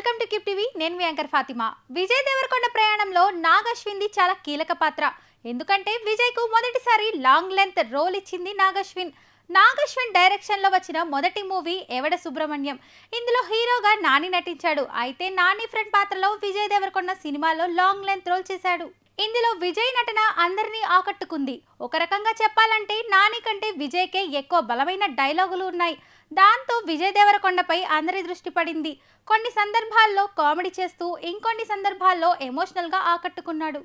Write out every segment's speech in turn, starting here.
Welcome to keep TV. నేను మీ anchor Fatima. Vijay Devarakonda ప్రయాణంలో నాగ్ అశ్విన్ది చాలా కీలక పాత్ర. ఎందుకంటే విజయ్ కు మొదటిసారి లాంగ్ లెంత్ రోల్ ఇచ్చింది నాగ్ అశ్విన్. నాగ్ అశ్విన్ డైరెక్షన్ లో వచ్చిన మొదటి మూవీ ఎవడ సుబ్రహ్మణ్యం. ఇందులో హీరోగా నాని నటించాడు. అయితే నాని ఫ్రెండ్ పాత్రలో విజయ్ దేవరకొండ సినిమాలో లాంగ్ లెంత్ రోల్ చేశాడు. ఇందులో విజయ్ నటన అందరినీ ఆకట్టుకుంది. ఒక రకంగా చెప్పాలంటే నాని కంటే విజయ్ కే ఎక్కువ బలమైన డైలాగులు ఉన్నాయి. దాంతో విజయ్ దేవరకొండపై అందరి దృష్టి పడింది. కొన్ని సందర్భాల్లో కామెడీ చేస్తూ ఇంకొన్ని సందర్భాల్లో ఎమోషనల్ గా ఆకట్టుకున్నాడు.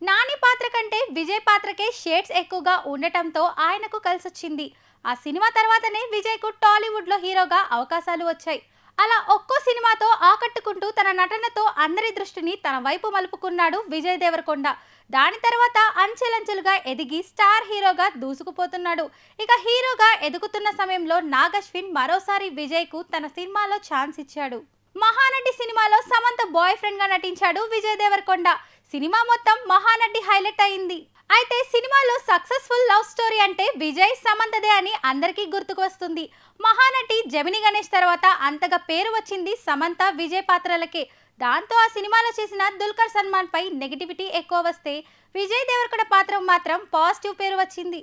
నాని పాత్ర కంటే విజయ్ పాత్రకే షేడ్స్ ఎక్కువగా ఉండటంతో ఆయనకు కలిసొచ్చింది. ఆ సినిమా తర్వాతనే విజయ్ కు టాలీవుడ్ లో హీరోగా అవకాశాలు వచ్చాయి. అలా ఒక్కో సినిమాతో ఆకట్టుకుంటూ తన నటనతో అందరి దృష్టిని తన వైపు మలుపుకున్నాడు విజయ్ దేవరకొండ. దాని తర్వాత అంచెలంచెలుగా ఎదిగి స్టార్ హీరోగా దూసుకుపోతున్నాడు. ఇక హీరోగా ఎదుగుతున్న సమయంలో నాగ్ అశ్విన్ మరోసారి విజయ్ కు తన సినిమాలో ఛాన్స్ ఇచ్చాడు. మహానటి సినిమాలో సమంత బాయ్ ఫ్రెండ్ గా నటించాడు విజయ్ దేవరకొండ. సినిమా మొత్తం మహానటి హైలైట్ అయింది. అయితే సినిమాలో సక్సెస్ఫుల్ లవ్ స్టోరీ అంటే విజయ్ సమంతదే అని అందరికీ గుర్తుకు వస్తుంది. మహానటి జమిని గణేష్ తర్వాత అంతగా పేరు వచ్చింది సమంత విజయ్ పాత్రలకే. దాంతో ఆ సినిమాలో చేసిన దుల్కర్ సల్మాన్ పై నెగిటివిటీ ఎక్కువ వస్తే విజయ్ దేవరకొండ పాత్ర మాత్రం పాజిటివ్ పేరు వచ్చింది.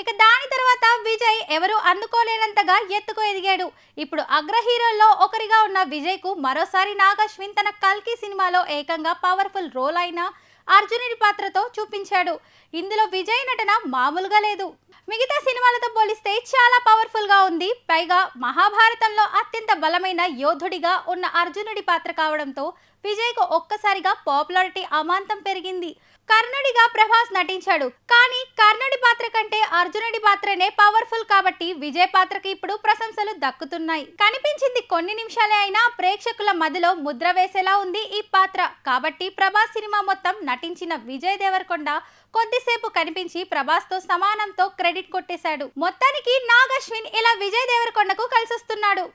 ఇక దాని తర్వాత విజయ్ ఎవరు అందుకోలేనంతగా ఎత్తుకు ఎదిగాడు. ఇప్పుడు అగ్ర హీరోల్లో ఒకరిగా ఉన్న విజయ్ కు మరోసారి నాగ్ అశ్విన్ తన కల్కి సినిమాలో ఏకంగా పవర్ఫుల్ రోల్ అయిన అర్జునుడి పాత్రతో చూపించాడు. ఇందులో విజయ్ నటన మామూలుగా లేదు. మిగతా సినిమాలతో పోలిస్తే చాలా పవర్ఫుల్ గా ఉంది. పైగా మహాభారతంలో అత్యంత బలమైన యోధుడిగా ఉన్న అర్జునుడి పాత్ర కావడంతో విజయ్ కు ఒక్కసారిగా పాపులారిటీ అమాంతం పెరిగింది. కర్ణుడిగా ప్రభాస్ నటించాడు. కానీ కర్ణుడి పాత్ర కంటే అర్జునుడి పాత్రనే పవర్ఫుల్ కాబట్టి విజయ్ పాత్రకి ఇప్పుడు ప్రశంసలు దక్కుతున్నాయి. కనిపించింది కొన్ని నిమిషాలే అయినా ప్రేక్షకుల మదిలో ముద్ర వేసేలా ఉంది ఈ పాత్ర. కాబట్టి ప్రభాస్ సినిమా మొత్తం నటించిన విజయ్ దేవరకొండ కొద్దిసేపు కనిపించి ప్రభాస్ తో సమానంతో క్రెడిట్ కొట్టేశాడు. మొత్తానికి నాగ్ అశ్విన్ ఇలా విజయ్ దేవరకొండకు కలిసొస్తున్నాడు.